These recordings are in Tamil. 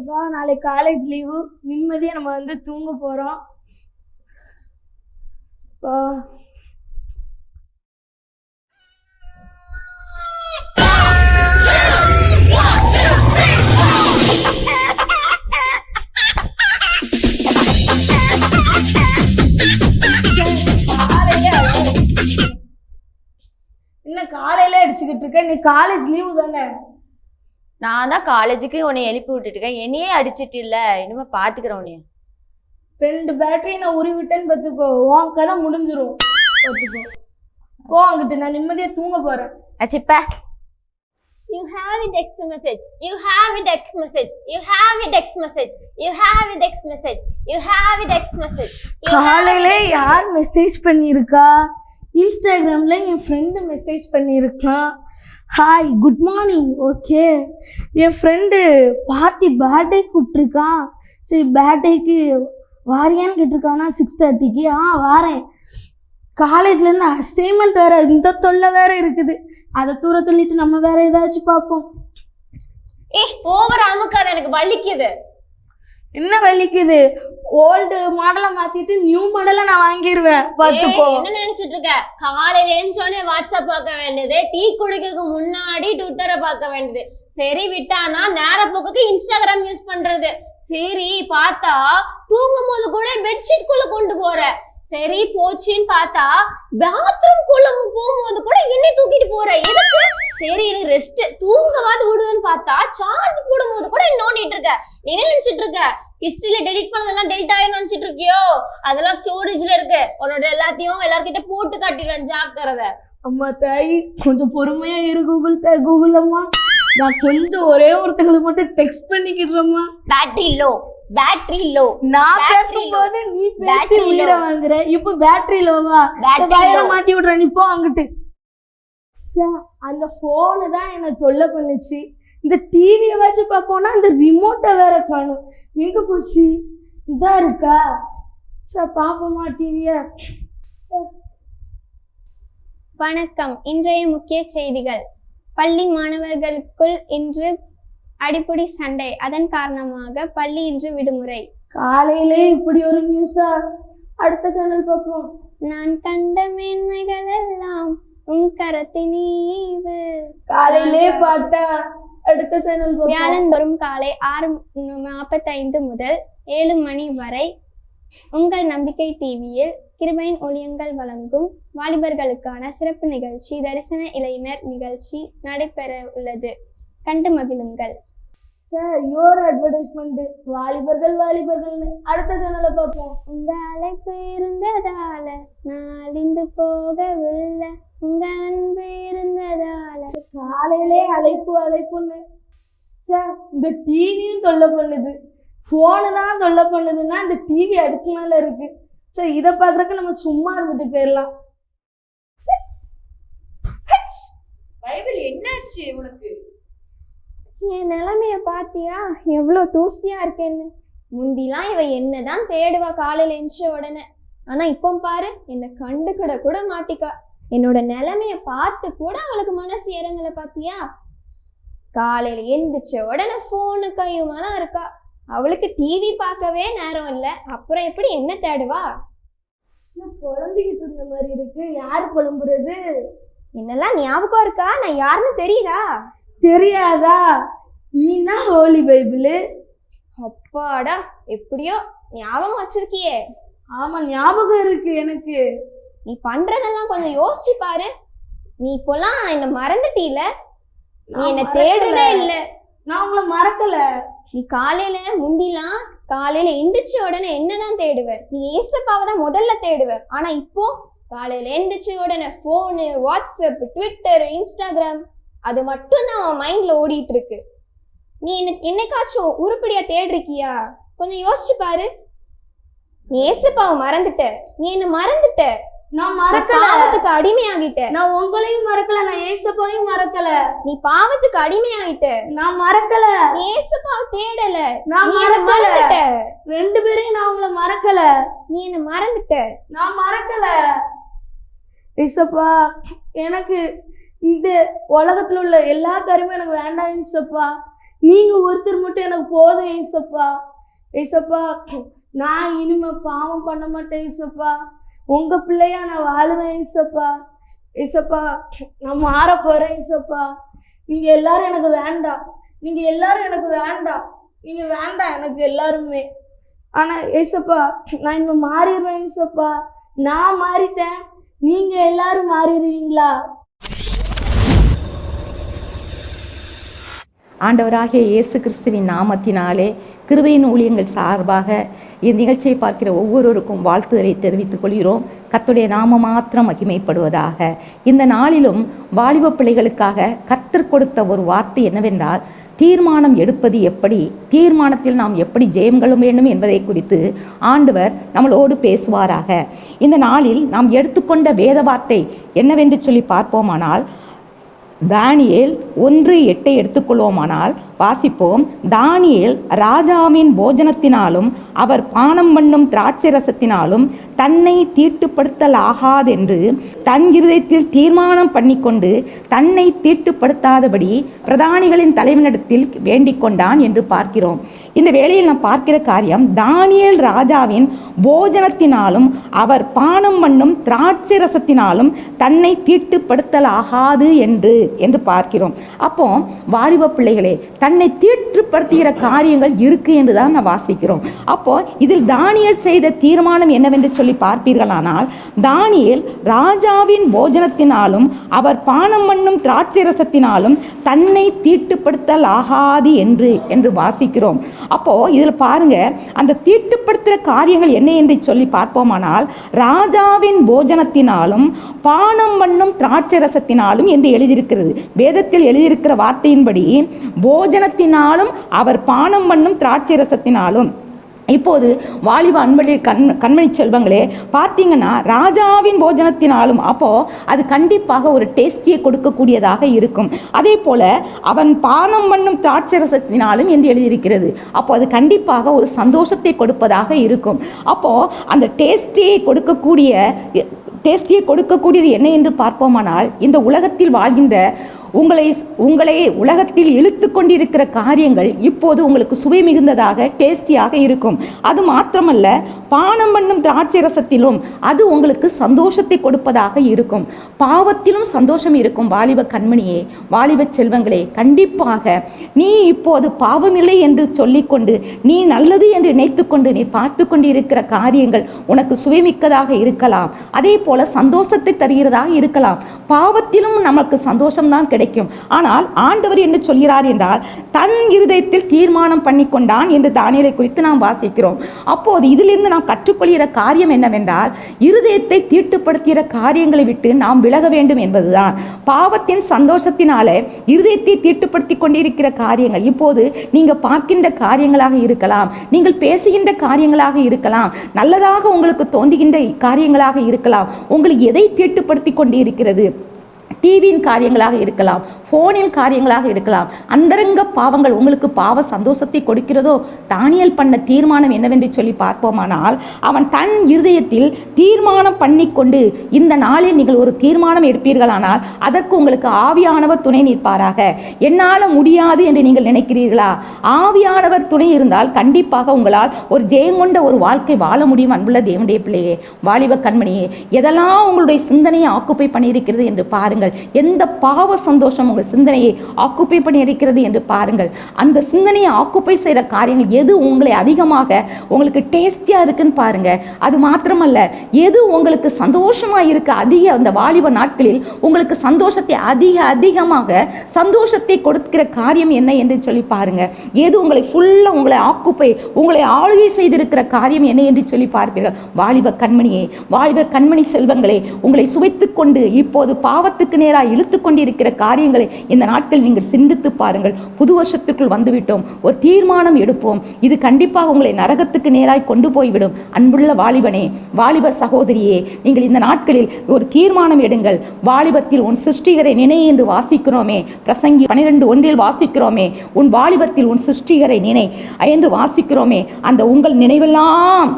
ஏசப்பா நாளைக்கு காலேஜ் லீவு, நிம்மதியாக நம்ம வந்து தூங்க போகிறோம். என்ன காலையில அடிச்சுக்கிட்டு இருக்க? நீ காலேஜ் லீவு தானே? நான் தான் காலேஜுக்கு உன்னை எழுப்பி விட்டுட்டுருக்கேன், என்னையே அடிச்சிட்டு இல்ல. இனிமே பாத்துக்கிறேன் உன்னைய. 2 பேட்டரி நான் உருவிட்டேன்னு பார்த்துக்கோ, உன் கதை முடிஞ்சிரும். பார்த்துக்கோ போ அங்கிட்டு, நான் நிம்மதியாக தூங்க போறேன். அச்சிப்பா. You have a text message. You have a text message. You have a text message. You have a text message. You have a text message. காலையில யார் மெசேஜ் பண்ணியிருக்கா? இன்ஸ்டாகிராம்ல என் ஃப்ரெண்டு மெசேஜ் பண்ணியிருக்கான். Hi good morning. ஓகே, என் ஃப்ரெண்டு பார்ட்டி பர்த்டே கூப்பிட்ருக்கான். சரி பர்த்டேக்கு வாரியான்னு கேட்டிருக்கானா 6:30க்கு. வாரேன். காலேஜ்லேருந்து அசைன்மெண்ட் வேறு, இந்த தொல்லை வேறு இருக்குது. அதை தூர தள்ளிட்டு நம்ம வேற ஏதாச்சும் பார்ப்போம். ஓவர் அமுக்காத, எனக்கு வலிக்குது. என்ன வலிக்குது? ஓல்டு மாடலை மாத்திட்டு நியூ மாடலை நான் வாங்கிடுவேன். பார்த்துக்கோ. என்ன நினைச்சிட்டு இருக்க? காலையில எழுந்தோடனே வாட்ஸ்அப் பார்க்க வேண்டியது, டீ குடிக்கிறதுக்கு முன்னாடி ட்விட்டரை பார்க்க வேண்டியது. சரி விட்டானா நேர போக்குக்கு இன்ஸ்டாகிராம் யூஸ் பண்றது. சரி பார்த்தா தூங்கும் போது கூட பெட்ஷீட் குள்ள கொண்டு போற. சரி போச்சுன்னு பார்த்தா பாத்ரூம் குள்ள போகும்போது கூட என்னை தூக்கிட்டு போற. எதுக்கு? சரி எனக்கு ரெஸ்ட் தூங்கவாது விடுவேன்னு பார்த்தா சார்ஜ் போடும்போது கூட நோண்டிட்டு இருக்க. நீ என்ன நினைச்சிட்டு இருக்க? ஹிஸ்டரியில டெலிட் பண்ணதெல்லாம் டெலிட் ஆகி நினைச்சிட்டு இருக்கியோ? அதெல்லாம் ஸ்டோரேஜ்ல இருக்கு. உன்னோட எல்லாத்தையும் எல்லார்கிட்ட போட்டு காட்டிடுவேன், ஜாக்கிரதை. அம்மா தாய் கொஞ்சம் பொறுமையா இரு. கூகுள் அம்மா, நான் கொஞ்சம் ஒரே ஒருத்தங்களுக்கு மட்டும் டெக்ஸ்ட் பண்ணிக்கிடுறேம்மா. Battery low. நான் பேசும்போது நீ பேசி உயிரை வாங்குற. இப்போ பேட்டரி லோவா? வயரை மாட்டி விடுறேன். நீ போ அங்கிட்டு. அந்த போனு தான் என்ன தொல்லை பண்ணுச்சு. இந்த டிவியை வச்சு பார்ப்போம்னா அந்த ரிமோட்டை வேற காணும். எங்க போச்சு? இதா இருக்கா? சார் பாப்போமா டிவிய? வணக்கம். இன்றைய முக்கிய செய்திகள். பள்ளி மாணவர்களுக்குள் இன்று அடிப்படை சண்டை, அதன் காரணமாக பள்ளி இன்று விடுமுறை. காலையிலே இப்படி ஒரு நியூஸா? அடுத்த சேனல் பார்ப்போம். நான் கண்ட மேன்மைகள் எல்லாம் உன் கரத்தின் ஈவு. காலையிலே பாட்டா? அடுத்த சேனல் பார்ப்போம். வியாழந்தோறும் காலை 6:45 முதல் 7 மணி வரை உங்கள் நம்பிக்கை டிவியில் கிருபையின் ஒளியங்கள் வழங்கும் வாலிபர்களுக்கான சிறப்பு நிகழ்ச்சி தரிசன இளைஞர் நிகழ்ச்சி நடைபெற உள்ளது. கண்டு மகிழுங்கள். Sir your advertisement. வாலிபர்கள் அடுத்த சேனலை பார்ப்போம். உங்க அழைப்பு இருந்ததால நாளிந்து போகவில்லை, உங்க அன்பு இருந்ததால. காலையிலே அழைப்புன்னு சார் இந்த டிவியும் தொல்லை பண்ணுது, போனு தான் தொல்லை பண்ணுதுன்னா இந்த டிவி அதுக்கு மேல இருக்கு. சார் இதை பாக்குறதுக்கு நம்ம சும்மா இருந்துட்டு போயிடலாம். பைபிள் என்னாச்சு உனக்கு? என் நிலைமைய பாத்தியா? எவ்வளோ தூசியா இருக்கேன்னு. முந்திலாம் இவ என்னதான் தேடுவா காலையில எந்திச்ச உடனே. ஆனா இப்போ பாரு, என்னை கண்டுக்கிட கூட மாட்டிக்கா. என்னோட நிலைமைய பார்த்து கூட அவளுக்கு மனசு இறங்கல. பாத்தியா? காலையில எந்திரிச்ச உடனே போனு கையுமா தான் இருக்கா. அவளுக்கு டிவி பார்க்கவே நேரம் இல்லை, அப்புறம் எப்படி என்ன தேடுவா? புலம்பிக்கிட்டு இருந்த மாதிரி இருக்கு. யாரு புலம்புறது? என்னெல்லாம் ஞாபகம் இருக்கா? நான் யாருன்னு தெரியுதா? தெரியாதா? நீனா ஹோலி பைபிள். அப்பாடா, எப்படியோ ஞாபகம் வச்சிருக்கியே. ஆமா ஞாபகம் இருக்கு எனக்கு. நீ பண்றதெல்லாம் கொஞ்சம் யோசிச்சு பாரு. நீ இப்போலாம் என்ன மறந்துட்டீல. நீ என்ன தேடுறதே இல்ல. நான் உங்களை மறக்கல. நீ காலையில முந்திலாம் காலையில எந்திரிச்ச உடனே என்னதான் தேடுவ? நீ ஏசப்பாவை தான் முதல்ல தேடுவ. ஆனா இப்போ காலையில எந்திரிச்ச உடனே போனு, வாட்ஸ்அப், ட்விட்டர், இன்ஸ்டாகிராம் அது மட்டும் தான் அவன் மைண்ட்ல ஓடிட்டு இருக்கு. நீ எனக்கு என்னைக்காச்சும் உருப்படியா தேடிருக்கியா? கொஞ்சம் யோசிச்சு பாரு. நீ ஏசப்பாவை மறந்துட்ட, நீ என்ன மறந்துட்ட. நான் மறக்கல. பாவத்துக்கு அடிமையாகிட்ட. நான் உங்களையும் மறக்கல, நான் ஏசப்பாவையும் மறக்கல. நீ பாவத்துக்கு அடிமையாகிட்ட. நான் மறக்கல. நீ ஏசப்பாவை தேடல. நான் மறந்துட்ட. 2 பேரையும் நான் உங்களை மறக்கல. நீ என்ன மறந்துட்ட. நான் மறக்கல. ஏசப்பா எனக்கு இந்த உலகத்துல உள்ள எல்லா காரியமும் எனக்கு வேண்டாம் ஏசப்பா. நீங்கள் ஒருத்தர் மட்டும் எனக்கு போதும் ஏசப்பா. ஏசப்பா, நான் இனிமே பாவம் பண்ண மாட்டேன் ஏசப்பா. உங்கள் பிள்ளையா நான் வாழுவேன் ஏசப்பா. ஏசப்பா, நான் மாற போகிறேன் ஏசப்பா. நீங்கள் எல்லாரும் எனக்கு வேண்டாம். நீங்கள் எல்லாரும் எனக்கு வேண்டாம். நீங்கள் வேண்டாம் எனக்கு எல்லாருமே. ஆனால் ஏசப்பா, நான் இன்னும் மாறிடுவேன் ஏசப்பா. நான் மாறிட்டேன், நீங்கள் எல்லாரும் மாறிடுவீங்களா? ஆண்டவராகிய இயேசு கிறிஸ்துவின் நாமத்தினாலே கிருபையின் ஊழியங்கள் சார்பாக இந்நிகழ்ச்சியை பார்க்கிற ஒவ்வொருவருக்கும் வாழ்த்துதலை தெரிவித்துக் கொள்கிறோம். கர்த்தருடைய நாம மாத்திரம் மகிமைப்படுவதாக. இந்த நாளிலும் வாலிப பிள்ளைகளுக்காக கர்த்தர் கொடுத்த ஒரு வார்த்தை என்னவென்றால், தீர்மானம் எடுப்பது எப்படி, தீர்மானத்தில் நாம் எப்படி ஜெயம் கொள்ள வேண்டும் என்பதை குறித்து ஆண்டவர் நம்மளோடு பேசுவாராக. இந்த நாளில் நாம் எடுத்துக்கொண்ட வேத வார்த்தை என்னவென்று சொல்லி பார்ப்போமானால், தானியேல் 1:8 எடுத்துக்கொள்வோமானால் வாசிப்போம். தானியேல் ராஜாவின் போஜனத்தினாலும் அவர் பானம் பண்ணும் திராட்சை ரசத்தினாலும் தன்னை தீட்டுப்படுத்தல் ஆகாதென்று தன் இருதயத்தில் தீர்மானம் பண்ணிக்கொண்டு தன்னை தீட்டுப்படுத்தாதபடி பிரதானிகளின் தலைவனிடத்தில் வேண்டிக் கொண்டான் என்று பார்க்கிறோம். இந்த வேளையில் நாம் பார்க்கிற காரியம், தானியேல் ராஜாவின் போஜனத்தினாலும் அவர் பானம் பண்ணும் திராட்சை ரசத்தினாலும் தன்னை தீட்டுப்படுத்தல் ஆகாது என்று பார்க்கிறோம். அப்போ வாலிப பிள்ளைகளே, தன்னை தீட்டுப்படுத்துகிற காரியங்கள் இருக்கு என்று தான் நான் வாசிக்கிறோம். அப்போ இதில் தானியேல் செய்த தீர்மானம் என்னவென்று சொல்லி பார்ப்பீர்களானால், தானியேல் ராஜாவின் போஜனத்தினாலும் அவர் பானம் பண்ணும் திராட்சை ரசத்தினாலும் தன்னை தீட்டுப்படுத்தல் ஆகாது என்று வாசிக்கிறோம். அப்போ இதில் பாருங்க, அந்த தீட்டுப்படுத்துகிற காரியங்கள் என்ன என்று சொல்லி பார்ப்போமானால், ராஜாவின் போஜனத்தினாலும் பானம் பண்ணும் திராட்சை ரசத்தினாலும் என்று எழுதியிருக்கிறது. வேதத்தில் எழுதியிருக்கிற வார்த்தையின்படி போஜனத்தினாலும் அவர் பானம் பண்ணும் திராட்சை ரசத்தினாலும். இப்போது வாலிப அன்பளி கண்மணி செல்வங்களே, பார்த்தீங்கன்னா ராஜாவின் போஜனத்தினாலும், அப்போ அது கண்டிப்பாக ஒரு டேஸ்டியை கொடுக்கக்கூடியதாக இருக்கும். அதே போல அவன் பானம் பண்ணும் திராட்சை ரசத்தினாலும் என்று எழுதியிருக்கிறது. அப்போ அது கண்டிப்பாக ஒரு சந்தோஷத்தை கொடுப்பதாக இருக்கும். அப்போ அந்த டேஸ்டியை கொடுக்கக்கூடியது என்ன என்று பார்ப்போமானால், இந்த உலகத்தில் வாழ்கின்ற உங்களை உலகத்தில் இழுத்து கொண்டிருக்கிற காரியங்கள் இப்போது உங்களுக்கு சுவை மிகுந்ததாக டேஸ்டியாக இருக்கும். அது மாத்திரமல்ல, பானம் பண்ணும் திராட்சை ரசத்திலும் அது உங்களுக்கு சந்தோஷத்தை கொடுப்பதாக இருக்கும். பாவத்திலும் சந்தோஷம் இருக்கும். வாலிப கண்மணியே, வாலிப செல்வங்களே, கண்டிப்பாக நீ இப்போது பாவமில்லை என்று சொல்லிக்கொண்டு நீ நல்லது என்று நினைத்து கொண்டு நீ பார்த்து கொண்டு இருக்கிற காரியங்கள் உனக்கு சுவைமிக்கதாக இருக்கலாம். அதே போல சந்தோஷத்தை தருகிறதாக இருக்கலாம். பாவத்திலும் நமக்கு சந்தோஷம்தான் கிடைக்கும். ஆனால் ஆண்டவர் என்ன சொல்கிறார் என்றால், தன் இருதயத்தில் தீர்மானம் பண்ணி கொண்டான் என்று தானியேலை குறித்து நாம் வாசிக்கிறோம். அப்போது இதிலிருந்து நாம் கற்றுக்கொள்கிற காரியம் என்னவென்றால், இருதயத்தை தீட்டுப்படுத்துகிற காரியங்களை விட்டு நாம் விலக வேண்டும் என்பதுதான். பாவத்தின் சந்தோஷத்தினாலே இருதயத்தை தீட்டுப்படுத்தி கொண்டிருக்கிற காரியங்கள் இப்போது நீங்க பார்க்கின்ற காரியங்களாக இருக்கலாம், நீங்கள் பேசுகின்ற காரியங்களாக இருக்கலாம், நல்லதாக உங்களுக்கு தோன்றுகின்ற காரியங்களாக இருக்கலாம். உங்களுக்கு எதை தீட்டுப்படுத்தி கொண்டிருக்கிறது? டிவியின் காரியங்களாக இருக்கலாம், ஃபோனில் காரியங்களாக இருக்கலாம். அந்தரங்க பாவங்கள் உங்களுக்கு பாவ சந்தோஷத்தை கொடுக்கிறதோ? தானியேல் பண்ண தீர்மானம் என்னவென்று சொல்லி பார்ப்போமானால், அவன் தன் இருதயத்தில் தீர்மானம் பண்ணிக்கொண்டு, இந்த நாளில் நீங்கள் ஒரு தீர்மானம் எடுப்பீர்களானால் அதற்கு உங்களுக்கு ஆவியானவர் துணை நிற்பாராக. என்னால் முடியாது என்று நீங்கள் நினைக்கிறீர்களா? ஆவியானவர் துணை இருந்தால் கண்டிப்பாக உங்களால் ஒரு ஜெயங்கொண்ட ஒரு வாழ்க்கை வாழ முடியும். அன்புள்ள தேவனுடைய பிள்ளையே, வாலிப கண்மணியே, எதெல்லாம் உங்களுடைய சிந்தனையை ஆக்குப்பை பண்ணியிருக்கிறது என்று பாருங்கள். எந்த பாவ சந்தோஷம் உங்கள் சிந்தனையை ஆக்குப்பை பண்ணி இருக்கிறது என்று பாருங்கள். அந்த சிந்தனையை ஆக்குப்பை செய்கிற காரியங்கள் எது உங்களை அதிகமாக உங்களுக்கு டேஸ்டியாக இருக்குன்னு பாருங்க. அது மாத்திரமல்ல, எது உங்களுக்கு சந்தோஷமாக இருக்கு, அந்த வாலிப நாட்களில் உங்களுக்கு சந்தோஷத்தை அதிகமாக சந்தோஷத்தை கொடுக்கிற காரியம் என்ன என்று சொல்லி பாருங்க. எது உங்களை ஃபுல்லாக உங்களை ஆளுகை செய்திருக்கிற காரியம் என்ன என்று சொல்லி பார்ப்பீர்கள். வாலிப கண்மணியே, வாலிப கண்மணி செல்வங்களே, உங்களை சுவைத்து கொண்டு இப்போது பாவத்துக்கு நேராக இழுத்து கொண்டிருக்கிற காரியங்களை இந்த நாட்கள் நீங்கள் சிந்தித்து பாருங்கள். புது வருஷத்திற்குள் வந்துவிட்டோம். ஒரு தீர்மானம் எடுப்போம். இது கண்டிப்பாக உங்களை நரகத்துக்கு நேராய் கொண்டு போய்விடும். அன்புள்ள வாலிபனே, வாலிப சகோதரியே, நீங்கள் இந்த நாட்களில் ஒரு தீர்மானம் எடுங்கள். வாலிபத்தில் உன் சிருஷ்டிகரை நினை என்று வாசிக்கிறோமே. பிரசங்கி 12:1 வாசிக்கிறோமே, உன் வாலிபத்தில் உன் சிருஷ்டிகரை நினை என்று வாசிக்கிறோமே. அந்த உங்கள் நினைவெல்லாம்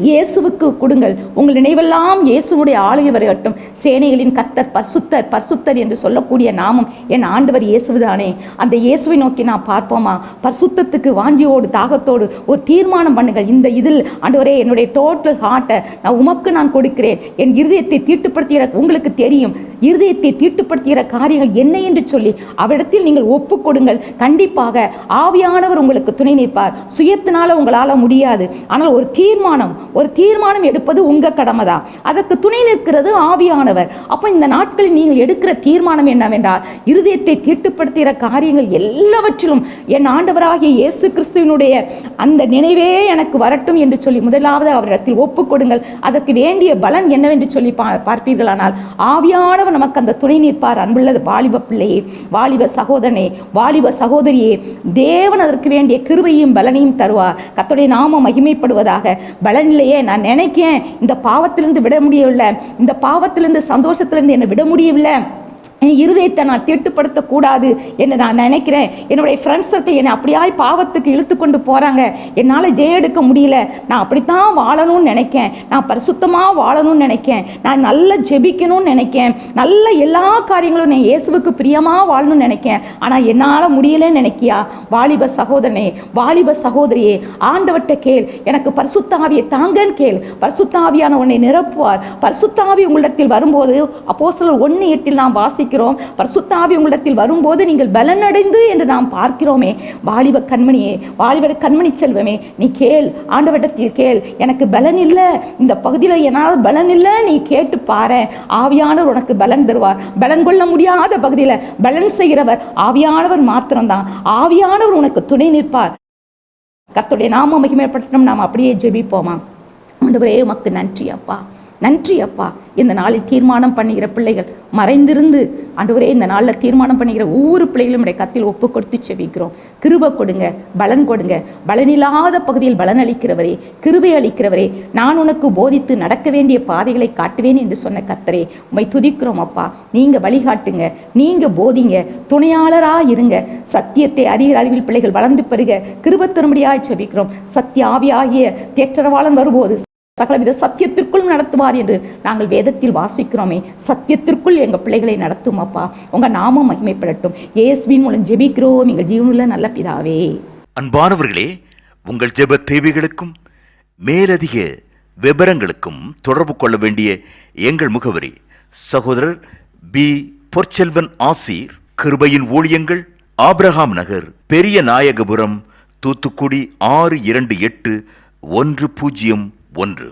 இயேசுவுக்கு கொடுங்கள். உங்கள் நினைவெல்லாம் இயேசுனுடைய ஆளுகை வருகட்டும். சேனைகளின் கர்த்தர் பரிசுத்தர் பரிசுத்தர் என்று சொல்லக்கூடிய நாமம் என் ஆண்டவர் இயேசுதானே. அந்த இயேசுவை நோக்கி நான் பார்ப்போமா? பரிசுத்தத்துக்கு வாஞ்சியோடு தாகத்தோடு ஒரு தீர்மானம் பண்ணுங்கள். இந்த இதில் ஆண்டவரே என்னுடைய டோட்டல் ஹார்ட்டை நான் கொடுக்கிறேன். என் இருதயத்தை தீட்டுப்படுத்துகிற உங்களுக்கு தெரியும், இருதயத்தை தீட்டுப்படுத்துகிற காரியங்கள் என்ன என்று சொல்லி அவரிடத்தில் நீங்கள் ஒப்பு கொடுங்கள். கண்டிப்பாக ஆவியானவர் உங்களுக்கு துணை நிற்பார். சுயத்தினால உங்களால் முடியாது. ஆனால் ஒரு தீர்மானம் எடுப்பது உங்க கடமை தான். அதற்கு துணை நிற்கிறது ஆவியானவர். அப்போ இந்த நாட்களில் நீங்கள் எடுக்கிற தீர்மானம் என்னவென்றால், இருதயத்தை தீட்டுப்படுத்துகிற காரியங்கள் எல்லாவற்றிலும் என் ஆண்டவராகிய இயேசு கிறிஸ்துவினுடைய அந்த நினைவே எனக்கு வரட்டும் என்று சொல்லி முதலாவது அவரிடத்தில் ஒப்பு கொடுங்கள். அதற்கு வேண்டிய பலன் என்னவென்று சொல்லி பார்ப்பீர்களானால் ஆவியானவர் நமக்கு அந்த துணை நிற்பார். அன்புள்ள வாலிப பிள்ளையே, வாலிப சகோதரனே, வாலிப சகோதரியே, தேவன் அதற்கு வேண்டிய கிருபையும் பலனையும் தருவார். கர்த்தருடைய நாமம் மகிமைப்படுவதாக. பலன் இல்லையே, நான் நினைக்கிறேன் இந்த பாவத்திலிருந்து விட முடியவில்லை, இந்த பாவத்திலிருந்து சந்தோஷத்திலிருந்து என்னை விட முடியவில்லை, என் இருதயத்தை நான் தீட்டுப்படுத்தக்கூடாது என்று நான் நினைக்கிறேன். என்னுடைய ஃப்ரெண்ட்ஸ் சர்க்கிள் என்னை அப்படியாய் பாவத்துக்கு இழுத்து கொண்டு போகிறாங்க, என்னால் ஜெயம் எடுக்க முடியல, நான் அப்படித்தான் வாழணும்னு நினைக்கேன், நான் பரிசுத்தமாக வாழணும்னு நினைக்கேன், நான் நல்லா ஜெபிக்கணும்னு நினைக்கேன், நல்ல எல்லா காரியங்களும் நான் இயேசுவுக்கு பிரியமாக வாழணும்னு நினைக்கேன், ஆனால் என்னால் முடியலன்னு நினைக்கியா? வாலிப சகோதரனே, வாலிப சகோதரியே, ஆண்டவர்கிட்ட கேள், எனக்கு பரிசுத்த ஆவியை தாங்கன்னு கேள். பரிசுத்த ஆவியான உன்னை நிரப்புவார். பரிசுத்த ஆவி உங்களிடத்தில் வரும்போது அப்போஸ்தலர் 1:8 நாம் வாசிக்கிறோம், பரிசுத்த ஆவி உங்களிடத்தில் வரும்போது நீங்கள் பலனடைந்து என்று நாம் பார்க்கிறோமே. வாலிப கண்மணியே, வாலிப கண்மணி செல்வமே, நீ கேள், ஆண்டவரிடத்தில் கேள். எனக்கு பலன் இல்லை, இந்த பகுதியில் என்னால் பலன் இல்லை, நீ கேட்டு பாரு, ஆவியானவர் உனக்கு பலன் தருவார். பலன் கொள்ள முடியாத பகுதியில் பலன் செய்கிறவர் ஆவியானவர் மாத்திரம்தான். ஆவியானவர் உனக்கு துணை நிற்பார். கர்த்தருடைய நாமம் மகிமைப்படட்டும். நாம் அப்படியே ஜெபிப்போமா? ஆண்டவரே உமக்கு நன்றி அப்பா, நன்றி அப்பா. இந்த நாளில் தீர்மானம் பண்ணுகிற பிள்ளைகள் மறைந்திருந்து ஆண்டவரே இந்த நாளில் தீர்மானம் பண்ணுகிற ஒவ்வொரு பிள்ளைகளும் உடைய கத்தில் ஒப்பு கொடுத்து செபிக்கிறோம். கிருபை கொடுங்க, பலன் கொடுங்க. பலனில்லாத பகுதியில் பலன் அளிக்கிறவரே, கிருபை அளிக்கிறவரே, நான் உனக்கு போதித்து நடக்க வேண்டிய பாதைகளை காட்டுவேன் என்று சொன்ன கர்த்தரே உம்மை துதிக்கிறோம் அப்பா. நீங்க வழிகாட்டுங்க, நீங்க போதிங்க, துணையாளராக இருங்க. சத்தியத்தை அறிகிற அறிவில் பிள்ளைகள் வளர்ந்து பெறுக கிருபை தரும்படியாய் செபிக்கிறோம். சத்திய ஆவியாகிய தேற்றரவாளன் வரும்போது சகலவித சத்தியத்திற்குள் நடத்துவார் என்று நாங்கள் வேதத்தில் வாசிக்கிறோமே. சத்தியத்திற்குள் எங்கள் பிள்ளைகளை நடத்தும் அப்பா. உங்கள் நாமம் மகிமைப்படட்டும். இயேசுவின் மூலம் ஜெபிக்கிறோம் எங்கள் ஜீவனுள்ள நல்ல பிதாவே. அன்பானவர்களே, உங்கள் ஜெப தேவைகளுக்கும் மேலதிக விவரங்களுக்கும் தொடர்பு கொள்ள வேண்டிய எங்கள் முகவரி: சகோதரர் பி. பொற்செல்வன் ஆசீர், கிருபையின் ஊழியங்கள், ஆபிரகாம் நகர், பெரிய நாயகபுரம், தூத்துக்குடி 628101.